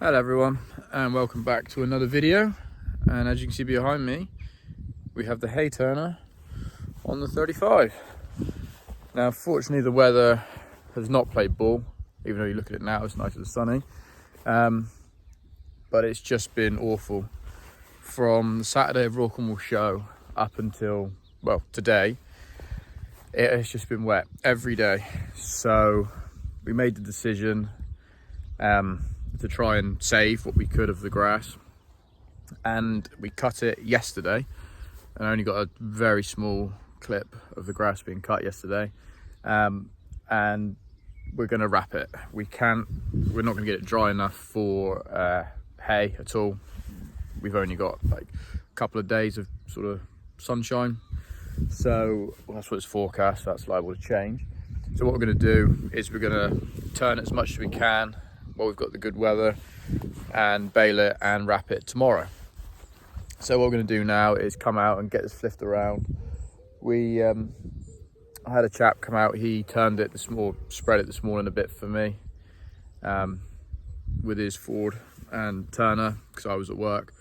Hello everyone, and welcome back to another video. And as you can see behind me, we have the hay turner on the 35. Now fortunately the weather has not played ball, even though you look at it now it's nice and sunny, but it's just been awful from the Saturday of Royal Cornwall show up until, well, today. It has just been wet every day, so we made the decision to try and save what we could of the grass, and we cut it yesterday, and I only got a very small clip of the grass being cut yesterday, and we're going to wrap it. We're not going to get it dry enough for hay at all. We've only got like a couple of days of sort of sunshine, so that's what it's forecast. That's liable to change. So what we're going to do is we're going to turn it as much as we can while we've got the good weather, and bale it and wrap it tomorrow. So what we're going to do now is come out and get this flipped around. I had a chap come out, he turned it spread it this morning a bit for me with his Ford and turner, because I was at work.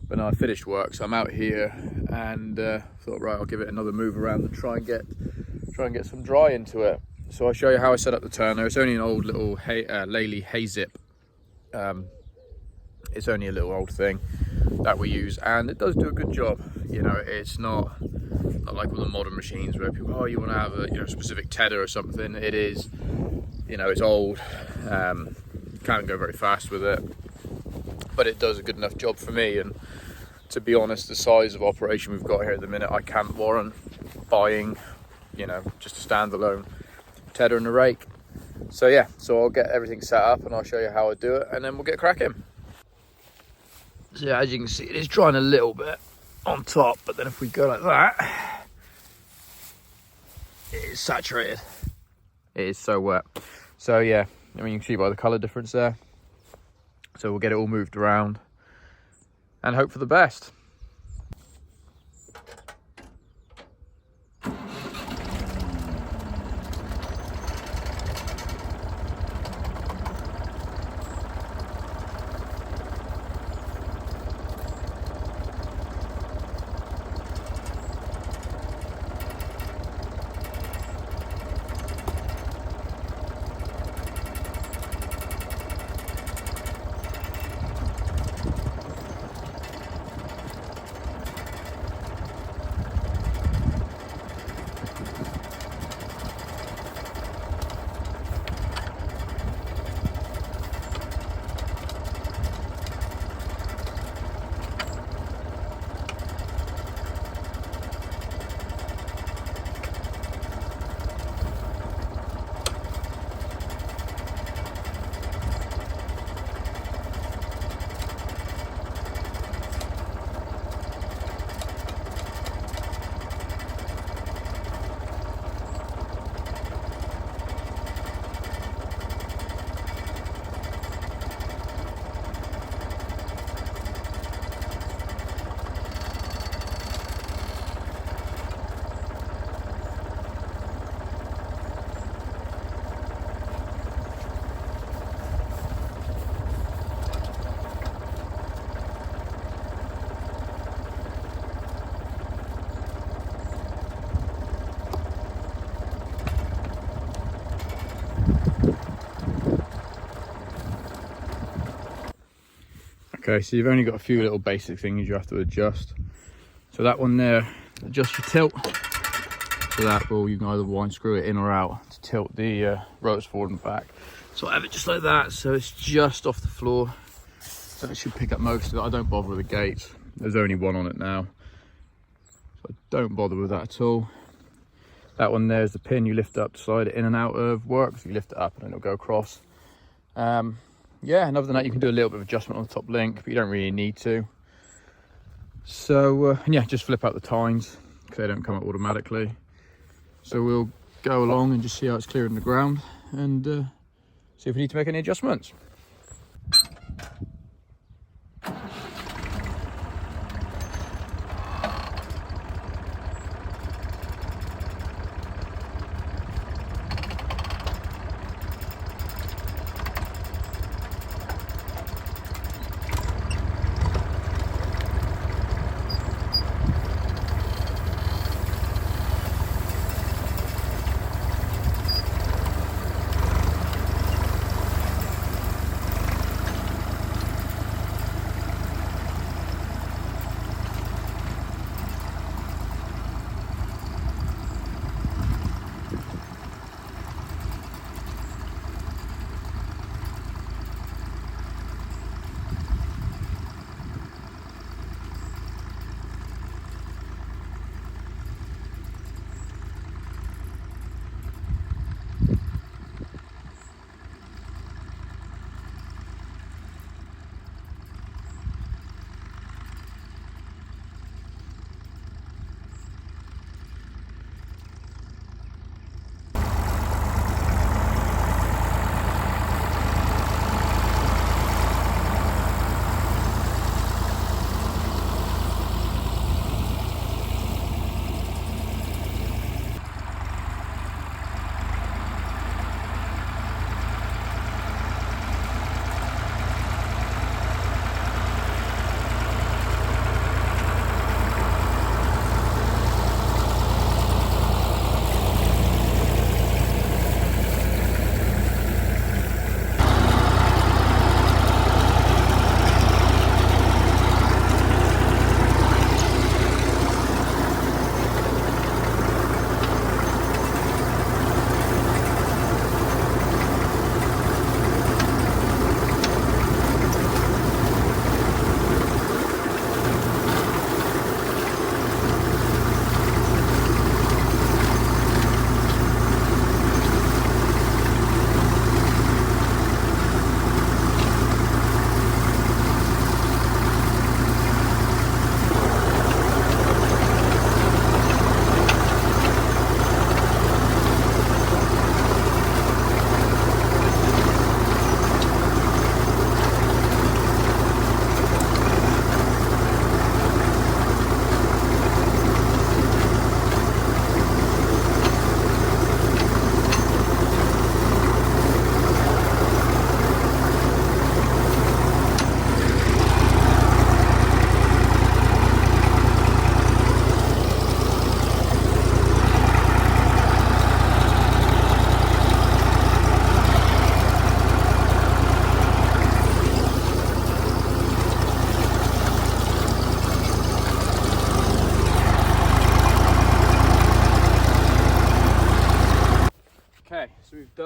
But now I finished work, so I'm out here and thought, right, I'll give it another move around and try and get some dry into it. So I'll show you how I set up the turner. It's only an old little Lely hay zip. It's only a little old thing that we use, and it does do a good job. You know, it's not like all the modern machines where people, oh, you want to have a specific tedder or something. It is, it's old. Can't go very fast with it, but it does a good enough job for me. And to be honest, the size of operation we've got here at the minute, I can't warrant buying, just a standalone tedder and a rake. So yeah, so I'll get everything set up and I'll show you how I do it, and then we'll get cracking. So yeah, as you can see, it is drying a little bit on top, but then if we go like that, it is saturated. It is so wet. So yeah, you can see by the colour difference there. So we'll get it all moved around and hope for the best. Okay, so you've only got a few little basic things you have to adjust. So that one there, adjust your tilt. So that will, you can either wind screw it in or out to tilt the rotors forward and back. So I have it just like that, so it's just off the floor. So it should pick up most of it. I don't bother with the gates. There's only one on it now, so I don't bother with that at all. That one there is the pin you lift up to slide it in and out of work. So you lift it up and then it'll go across. Yeah, and other than that, you can do a little bit of adjustment on the top link, but you don't really need to. So, yeah, just flip out the tines because they don't come up automatically. So we'll go along and just see how it's clearing the ground and see if we need to make any adjustments.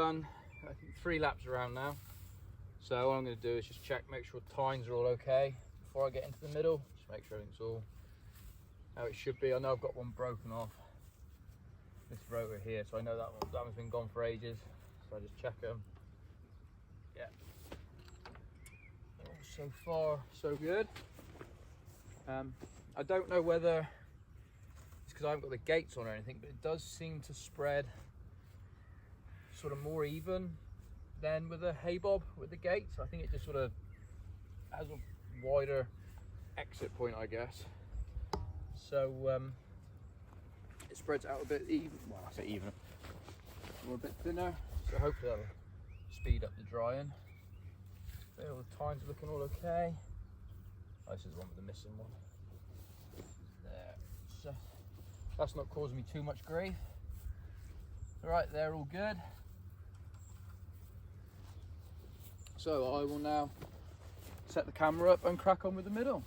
done, I think, 3 laps around now. So what I'm going to do is just check, make sure tines are all okay before I get into the middle. Just make sure everything's all how it should be. I know I've got one broken off this rotor here, so I know that one's been gone for ages. So I just check them. Yeah. So far, so good. I don't know whether it's because I haven't got the gates on or anything, but it does seem to spread sort of more even than with a hay bob with the gates. I think it just sort of has a wider exit point, I guess. So it spreads out a bit even. Well, I say even. Or a bit thinner. So hopefully that'll speed up the drying. There, all the tines are looking all okay. Oh, this is the one with the missing one. There. So that's not causing me too much grief. All right, they're all good. So I will now set the camera up and crack on with the middle.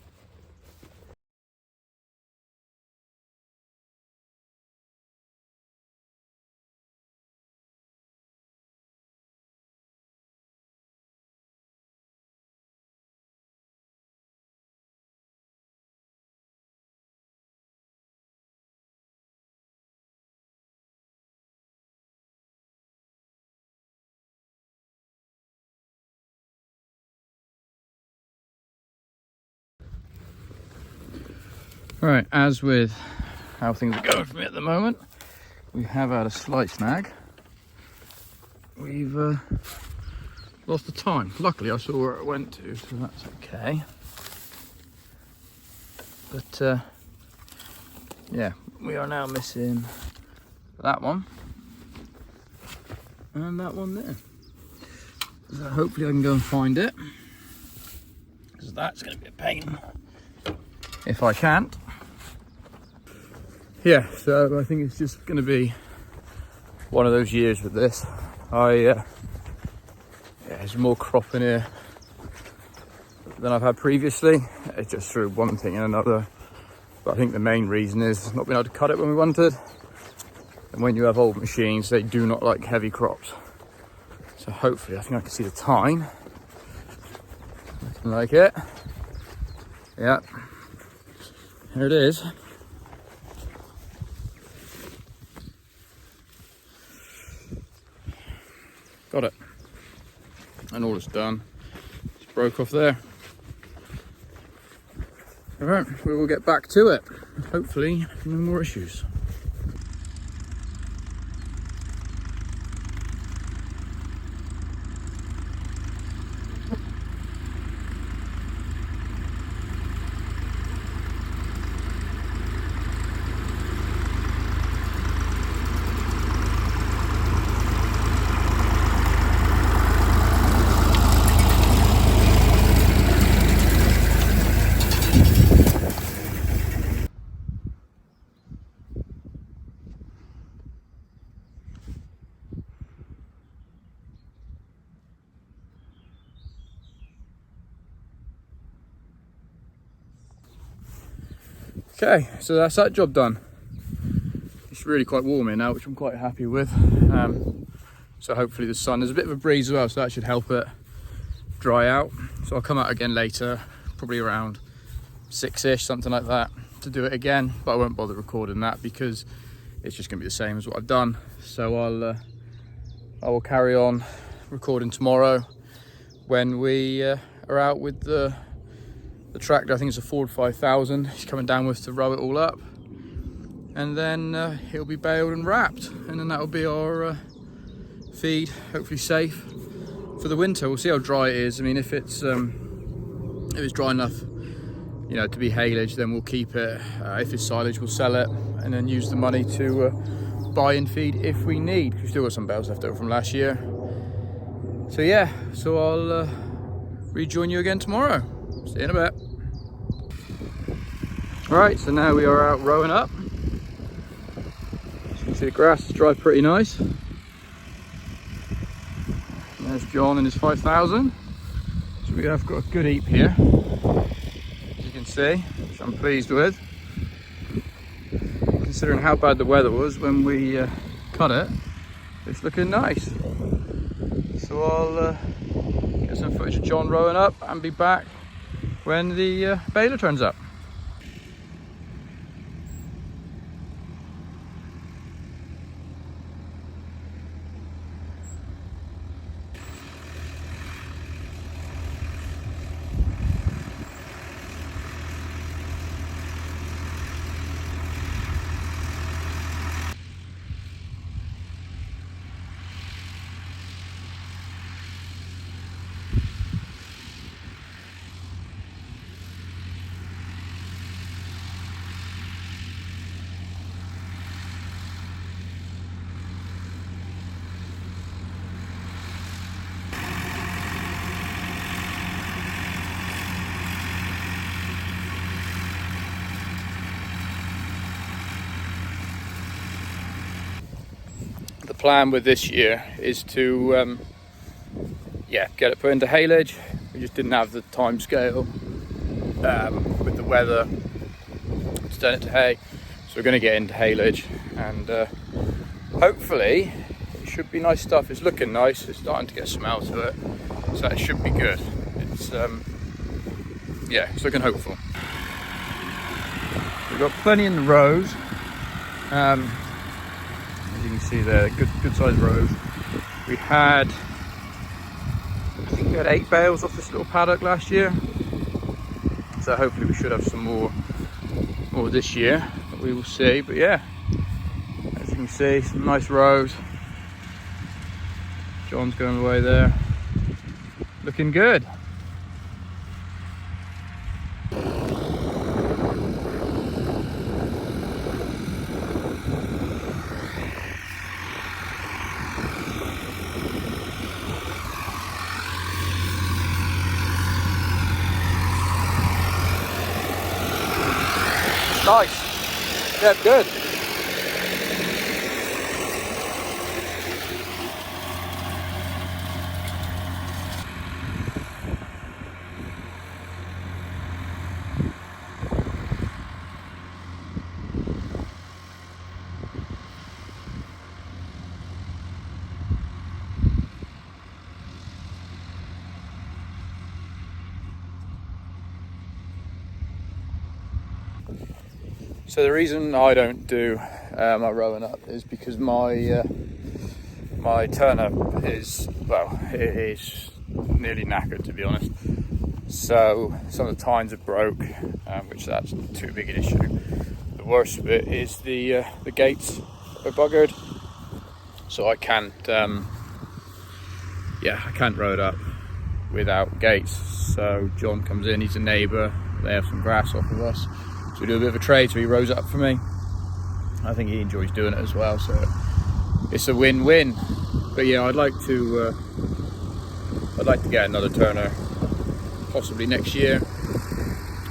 Right, as with how things are going for me at the moment, we have had a slight snag. We've lost the time. Luckily I saw where it went to, so that's okay. But yeah, we are now missing that one and that one there. So hopefully I can go and find it, because that's going to be a pain if I can't. Yeah, so I think it's just going to be one of those years with this. Yeah, there's more crop in here than I've had previously. It's just through one thing and another. But I think the main reason is not being able to cut it when we wanted. And when you have old machines, they do not like heavy crops. So hopefully, I think I can see the tine. Looking like it. Yeah. Here it is. Got it. And all it's done, it's broke off there. All right, we will get back to it. Hopefully, no more issues. Okay, so that's that job done. It's really quite warm here now, which I'm quite happy with. So hopefully the sun, there's a bit of a breeze as well, so that should help it dry out. So I'll come out again later, probably around 6ish, something like that, to do it again. But I won't bother recording that because it's just gonna be the same as what I've done. So I will carry on recording tomorrow when we are out with the tractor. I think it's a Ford 5000 he's coming down with to row it all up, and then he'll be baled and wrapped, and then that will be our feed, hopefully safe for the winter. We'll see how dry it is. I mean, if it's dry enough, you know, to be haylage, then we'll keep it. If it's silage, we'll sell it and then use the money to buy in feed if we need. We've still got some bales left over from last year. So yeah, so I'll rejoin you again tomorrow. See you in a bit. Right, so now we are out rowing up. As you can see, the grass is dry pretty nice. There's John and his 5000. So we have got a good heap here, as you can see, which I'm pleased with. Considering how bad the weather was when we cut it, it's looking nice. So I'll get some footage of John rowing up and be back when the baler turns up. The plan with this year is to get it put into haylage. We just didn't have the time scale with the weather to turn it to hay, so we're going to get into haylage, and hopefully it should be nice stuff. It's looking nice, it's starting to get smell to it, so it should be good. It's it's looking hopeful. We've got plenty in the rows. As you can see there, good sized rows. I think we had 8 bales off this little paddock last year, so hopefully we should have some more this year, but we will see. But yeah, as you can see, some nice rows. John's going away there, looking good. Nice. Yeah, good. So the reason I don't do my rowing up is because my turn-up is, it is nearly knackered, to be honest. So some of the tines are broke, which that's too big an issue. The worst bit is the gates are buggered, so I can't row it up without gates. So John comes in, he's a neighbour, they have some grass off of us. So we do a bit of a trade, so he rows it up for me. I think he enjoys doing it as well, so it's a win-win. But yeah, I'd like to get another turner, possibly next year.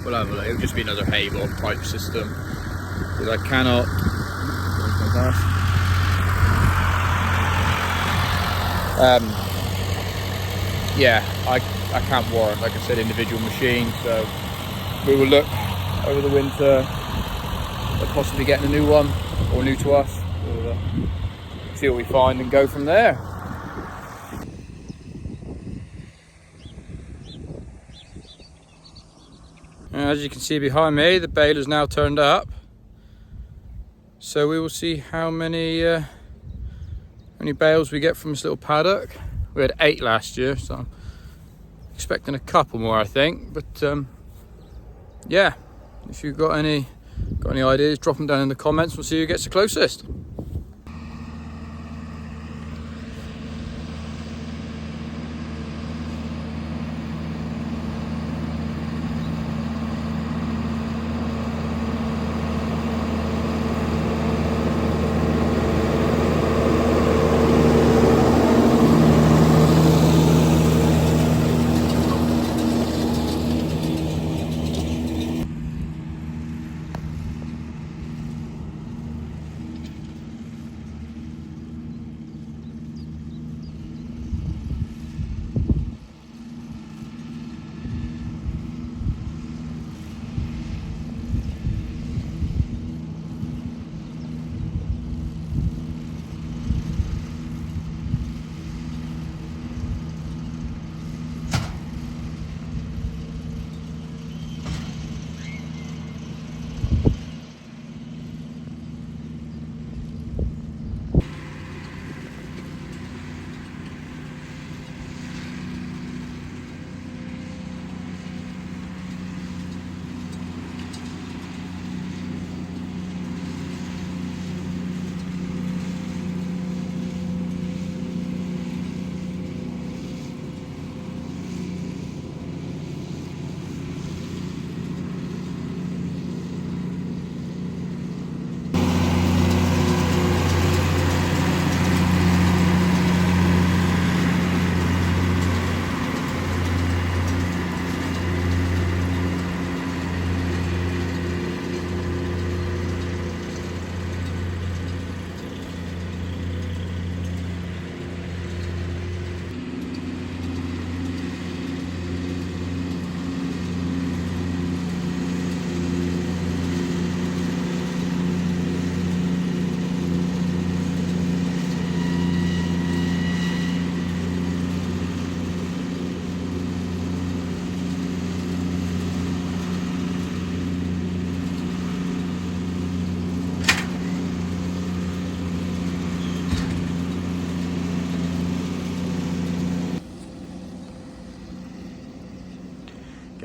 It'll just be another hay bob type system, because I cannot. I can't warrant, like I said, individual machines. So we will look over the winter at possibly getting a new one, or new to us. We'll see what we find and go from there. As you can see behind me, the baler's now turned up, so we will see how many bales we get from this little paddock. We had 8 last year, so I'm expecting a couple more, I think. But yeah, if you've got any ideas, drop them down in the comments. We'll see who gets the closest.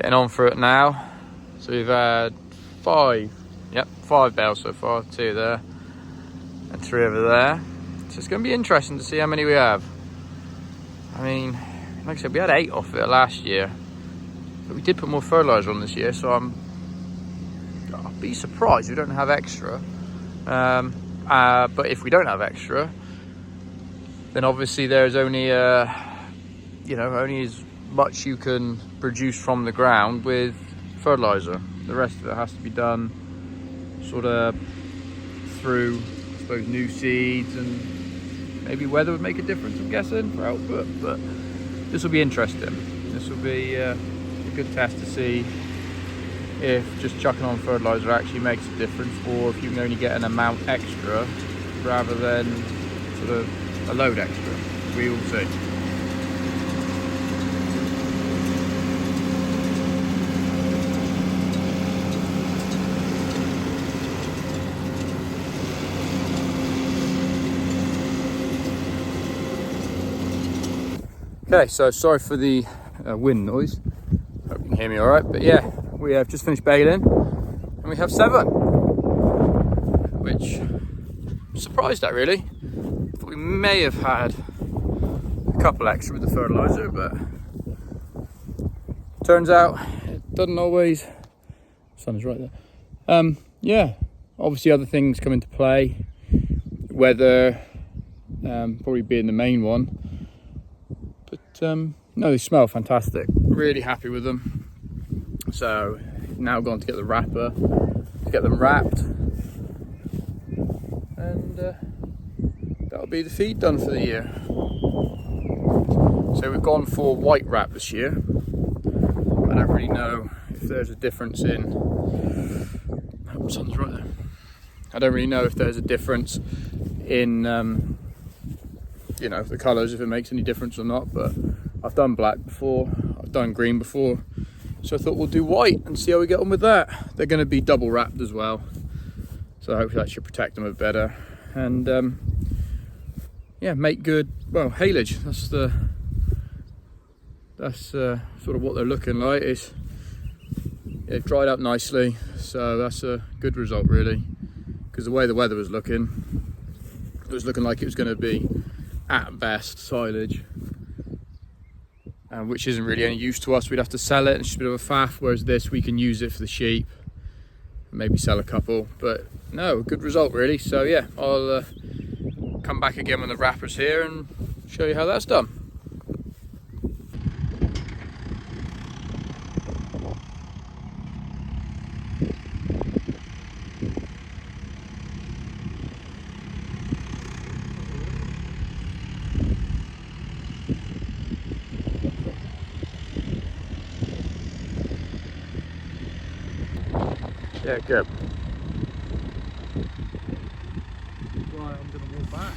Getting on for it now. So we've had 5 bales so far, 2 there and 3 over there. So it's going to be interesting to see how many we have. I mean, like I said, we had 8 off it last year, but we did put more fertilizer on this year, so I'll be surprised if we don't have extra. But if we don't have extra, then obviously there's only only as much you can produce from the ground with fertilizer. The rest of it has to be done sort of through, I suppose, new seeds, and maybe weather would make a difference, I'm guessing, for output. But this will be interesting. This will be a good test to see if just chucking on fertilizer actually makes a difference, or if you can only get an amount extra rather than sort of a load extra. We will see. Okay, so sorry for the wind noise. Hope you can hear me all right. But yeah, we have just finished baling, and we have 7, which I'm surprised at, really. Thought we may have had a couple extra with the fertilizer, but turns out it doesn't always. The sun is right there. Yeah, obviously other things come into play. Weather, probably being the main one. No, they smell fantastic. Really happy with them. So now gone to get the wrapper to get them wrapped, and that'll be the feed done for the year. So we've gone for white wrap this year. I don't really know if there's a difference in. Oh, sun's right there. I don't really know if there's a difference in the colours, if it makes any difference or not, but I've done black before, I've done green before, so I thought we'll do white and see how we get on with that. They're going to be double wrapped as well, so hopefully that should protect them a bit better, and make good, well, haylage. That's sort of what they're looking like. It dried up nicely, so that's a good result, really, because the way the weather was looking, it was looking like it was going to be at best silage, which isn't really any use to us. We'd have to sell it, it's just a bit of a faff, whereas this, we can use it for the sheep, maybe sell a couple. But no, good result, really. So yeah, I'll come back again when the wrapper's here and show you how that's done. Yeah, good. Right, I'm going to walk back.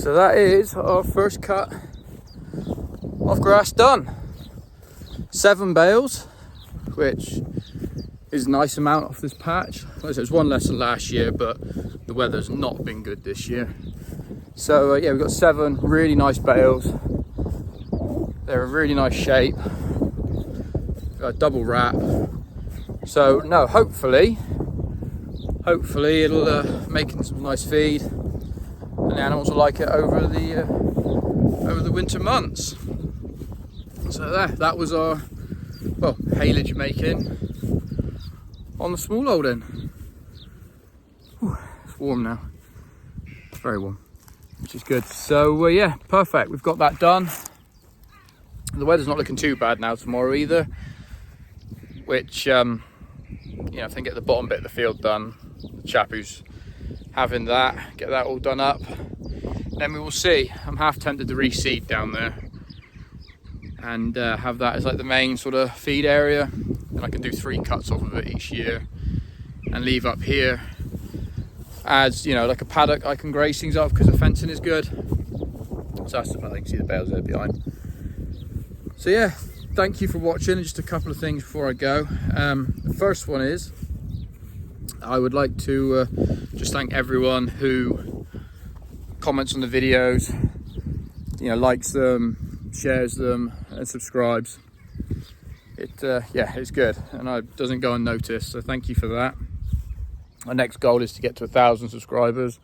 So that is our first cut of grass done. 7 bales, which is a nice amount off this patch. Well, there's one less than last year, but the weather's not been good this year. So yeah, we've got 7 really nice bales. They're in really nice shape. Got a double wrap. So no, hopefully it'll make some nice feed, and the animals will like it over the winter months. So that was our haylage making on the small holding. It's warm now, very warm, which is good. So yeah, perfect. We've got that done. The weather's not looking too bad now tomorrow either, which you know, if I can get the bottom bit of the field done, the chap who's having that, get that all done up, then we will see. I'm half tempted to reseed down there and have that as like the main sort of feed area, and I can do 3 cuts off of it each year and leave up here as, you know, like a paddock I can graze things up because the fencing is good. So that's about, you can see the bales there behind. So yeah, thank you for watching. Just a couple of things before I go. The first one is I would like to just thank everyone who comments on the videos, you know, likes them, shares them and subscribes. Yeah, it's good and it doesn't go unnoticed, so thank you for that. Our next goal is to get to 1,000 subscribers,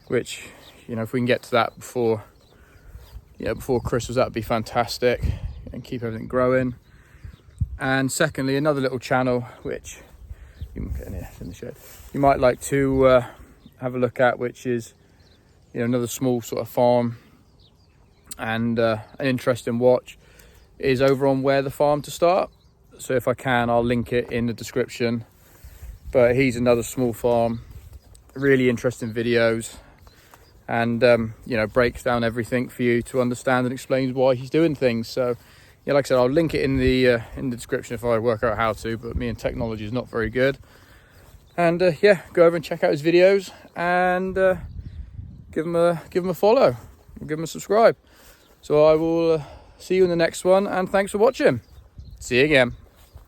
which, you know, if we can get to that before Christmas, that'd be fantastic, and keep everything growing. And secondly, another little channel which you can get in here, in the shed, you might like to have a look at, which is, you know, another small sort of farm and an interesting watch is over on Where the Farm to Start. So if I can, I'll link it in the description. But he's another small farm, really interesting videos, and you know, breaks down everything for you to understand and explains why he's doing things. So yeah, like I said, I'll link it in the description if I work out how to, but me and technology is not very good. And yeah, go over and check out his videos and give him a follow, give him a subscribe. So I will see you in the next one, and thanks for watching. See you again.